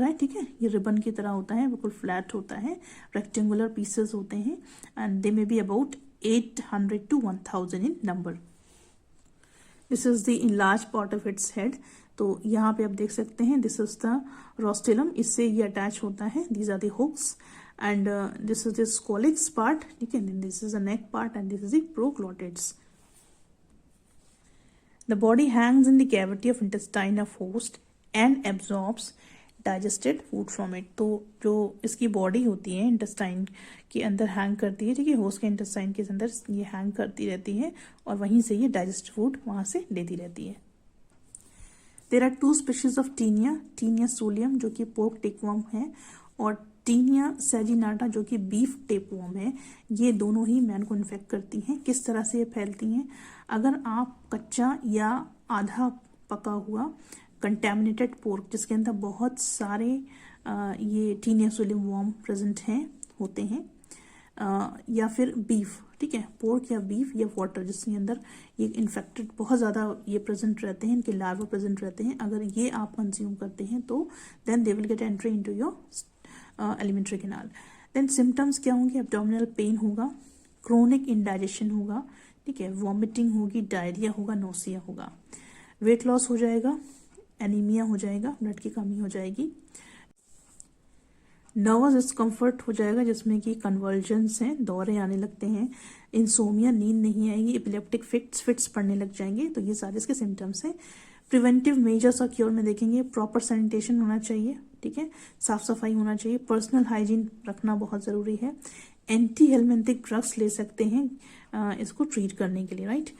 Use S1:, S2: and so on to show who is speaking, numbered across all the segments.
S1: रहा है, ठीक है। ये रिबन की तरह होता है, बिल्कुल फ्लैट होता है, रेक्टेंगुलर पीसेस होते हैं and they may be about 800 to 1000 in number. This is the enlarge part of its head. तो यहाँ पे आप देख सकते हैं दिस इज द रोस्टेलम, इससे ये अटैच होता है, these are the hooks and this is the scolex part, ठीक है। This is the neck part and this is the proglottids. The body hangs in the cavity of intestine of host and absorbs digested food from it। तो जो इसकी body होती है intestine के अंदर hang करती है, ठीक है, होस्ट के इंटेस्टाइन के अंदर ये हैंग करती रहती है और वहीं से ये डाइजेस्ट फूड वहां से लेती रहती है। There are 2 species of taenia, taenia solium जो कि पोर्क टेपवर्म है और टीनिया सैजिनाटा जो कि बीफ टेपवर्म है। ये दोनों ही मैन को इन्फेक्ट करती हैं। किस तरह से ये फैलती हैं? अगर आप कच्चा या आधा पका हुआ कंटेमिनेटेड पोर्क जिसके अंदर बहुत सारे ये टीनिया सोलियम वर्म प्रेजेंट हैं होते हैं या फिर बीफ, ठीक है, पोर्क या बीफ या वाटर जिसके अंदर ये इन्फेक्टेड बहुत ज़्यादा ये प्रेजेंट रहते हैं, इनके लार्वा प्रेजेंट रहते हैं, अगर ये आप कंज्यूम करते हैं तो then they will get entry into your alimentary canal. Then symptoms क्या होंगे? एब्डोमिनल पेन होगा, क्रोनिक इंडाइजेशन होगा, ठीक है, वॉमिटिंग होगी, डायरिया होगा, नोसिया होगा, वेट लॉस हो जाएगा, एनीमिया हो जाएगा, ब्लड की कमी हो जाएगी, नर्वस डिस्कम्फर्ट हो जाएगा जिसमें कि कन्वर्जन्स हैं, दौरे आने लगते हैं, इंसोमिया, नींद नहीं आएगी, एपिलेप्टिक फिट्स पड़ने लग जाएंगे। तो ये सारे इसके सिम्टम्स हैं। प्रिवेंटिव मेजर्स और क्योर में देखेंगे, प्रॉपर सैनिटेशन होना चाहिए, ठीक है, साफ सफाई होना चाहिए, पर्सनल हाइजीन रखना बहुत जरूरी है, एंटी हेलमेंथिक ड्रग्स ले सकते हैं इसको ट्रीट करने के लिए, राइट।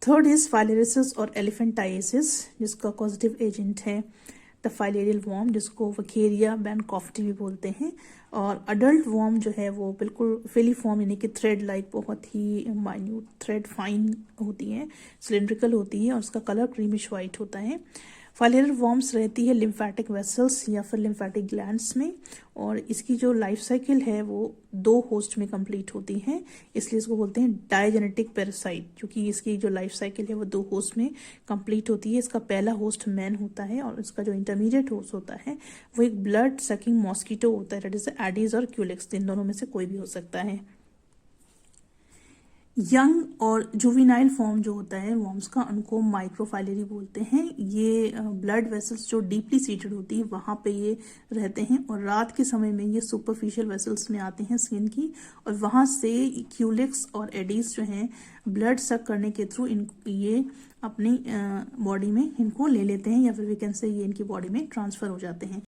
S1: थर्ड इज फाइलेरिसिस और एलिफेंटाइसिस जिसका कॉजेटिव एजेंट है द फाइलेरियल वॉर्म जिसको वकेरिया बैनकॉफ्टी भी बोलते हैं। और अडल्ट वॉर्म जो है वो बिल्कुल फिलीफॉर्म यानी कि थ्रेड लाइक बहुत ही माइन्यूट थ्रेड फाइन होती है, सिलिंड्रिकल होती है और उसका कलर क्रीमिश वाइट होता है। फाइलेरियल वॉर्म्स रहती है लिम्फेटिक वेसल्स या फिर लिम्फेटिक ग्लैंड्स में और इसकी जो लाइफ साइकिल है वो 2 होस्ट में कंप्लीट होती है, इसलिए इसको बोलते हैं डायजेनेटिक पैरासाइट, क्योंकि इसकी जो लाइफ साइकिल है वो 2 होस्ट में कंप्लीट होती है। इसका पहला होस्ट मैन होता है और इसका जो इंटरमीडिएट होस्ट होता है वो एक ब्लड सकिंग मॉस्किटो होता है, दैट इज एडीज और क्यूलेक्स, इन दोनों में से कोई भी हो सकता है। यंग और जुविनाइल फॉर्म जो होता है वॉर्म्स का उनको माइक्रोफाइलेरी बोलते हैं। ये ब्लड वेसल्स जो डीपली सीटेड होती है वहां पे ये रहते हैं और रात के समय में ये सुपरफिशियल वेसल्स में आते हैं स्किन की और वहां से क्यूलेक्स और एडीज जो हैं ब्लड सक करने के थ्रू ये अपनी बॉडी में इनको ले लेते हैं या फिर वी कैन से ये इनकी बॉडी में ट्रांसफर हो जाते हैं।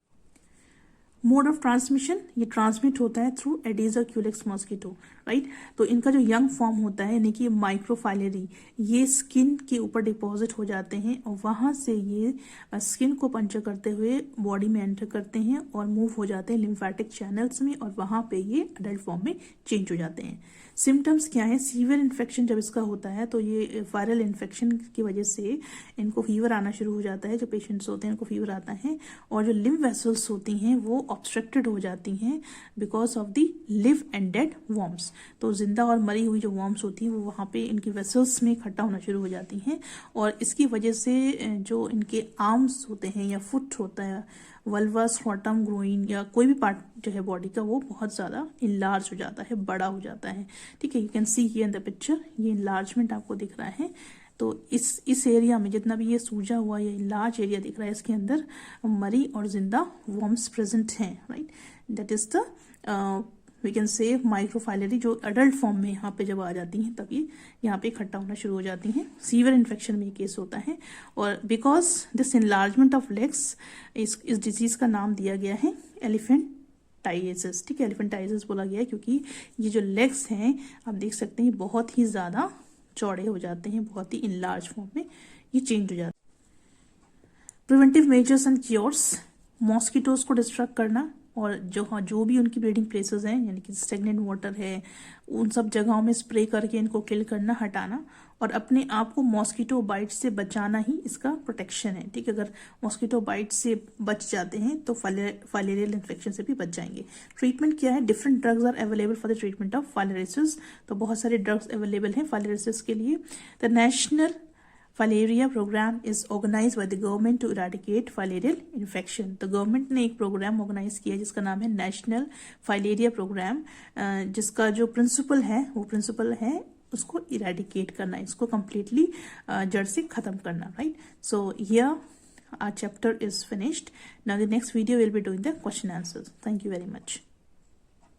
S1: मोड ऑफ ट्रांसमिशन, ये ट्रांसमिट होता है थ्रू एडीज और क्यूलेक्स मॉस्किटो, राइट। तो इनका जो यंग फॉर्म होता है यानी कि माइक्रोफाइलेरी, ये स्किन के ऊपर डिपॉजिट हो जाते हैं और वहां से ये स्किन को पंचर करते हुए बॉडी में एंटर करते हैं और मूव हो जाते हैं लिम्फेटिक चैनल्स में और वहां पे ये अडल्ट फॉर्म में चेंज हो जाते हैं। सिम्टम्स क्या है? सीवियर इन्फेक्शन जब इसका होता है तो ये वायरल इन्फेक्शन की वजह से इनको फीवर आना शुरू हो जाता है, जो पेशेंट्स होते हैं उनको फीवर आता है और जो लिम्फ वेसल्स होती हैं वो ऑब्स्ट्रक्टेड हो जाती हैं because of the live and dead worms. तो जिंदा और मरी हुई जो वॉर्म्स होती हैं वो वहाँ पे इनकी वेसल्स में इकट्ठा होना शुरू हो जाती हैं और इसकी वजह से जो इनके आर्म्स होते हैं या फुट होता है, वल्वा, स्क्रॉटम, ग्रोइन या कोई भी पार्ट जो है बॉडी का वो बहुत ज़्यादा इनलार्ज हो जाता है, बड़ा हो जाता है, ठीक है। You can see here in the picture, ये इनलार्जमेंट आपको दिख रहा है। तो इस एरिया में जितना भी ये सूजा हुआ ये लार्ज एरिया दिख रहा है इसके अंदर मरी और जिंदा वॉर्म्स प्रेजेंट हैं, right. That is the we can say microfilariae जो अडल्ट फॉर्म में यहाँ पे जब आ जाती हैं तब ये यहाँ पे इकट्ठा होना शुरू हो जाती हैं। सीवियर इन्फेक्शन में ये केस होता है और because this enlargement of legs इस डिजीज का नाम दिया गया है एलिफेंटाइसिस, ठीक है, एलिफेंटाइसिस बोला गया है क्योंकि ये जो लेग्स हैं आप देख सकते हैं बहुत ही ज्यादा चौड़े हो जाते हैं, बहुत ही इनलार्ज फॉर्म में ये चेंज हो जाता है। Preventive measures and cures, mosquitoes को डिस्ट्रक्ट करना और जो भी उनकी ब्रीडिंग प्लेसेस हैं यानी कि स्टेगनेंट वाटर है उन सब जगहों में स्प्रे करके इनको किल करना, हटाना और अपने आप को मॉस्किटो बाइट से बचाना ही इसका प्रोटेक्शन है, ठीक है। अगर मॉस्किटो बाइट से बच जाते हैं तो फाइलेरियल इन्फेक्शन से भी बच जाएंगे। ट्रीटमेंट क्या है? Different drugs are available for the treatment of filariasis, तो बहुत सारे ड्रग्स अवेलेबल हैं फाइलेरिसिस के लिए। The national filaria programme is organise by the government to eradicate filarial infection. तो गवर्नमेंट ने एक प्रोग्राम ऑर्गेनाइज किया जिसका नाम है नेशनल फाइलेरिया प्रोग्राम, जिसका जो प्रिंसिपल है वो प्रिंसिपल है उसको इराडिकेट करना, इसको कंप्लीटली जड़ से खत्म करना, right. So here our chapter is finished. Now the next video will be doing the question answers. Thank you very much.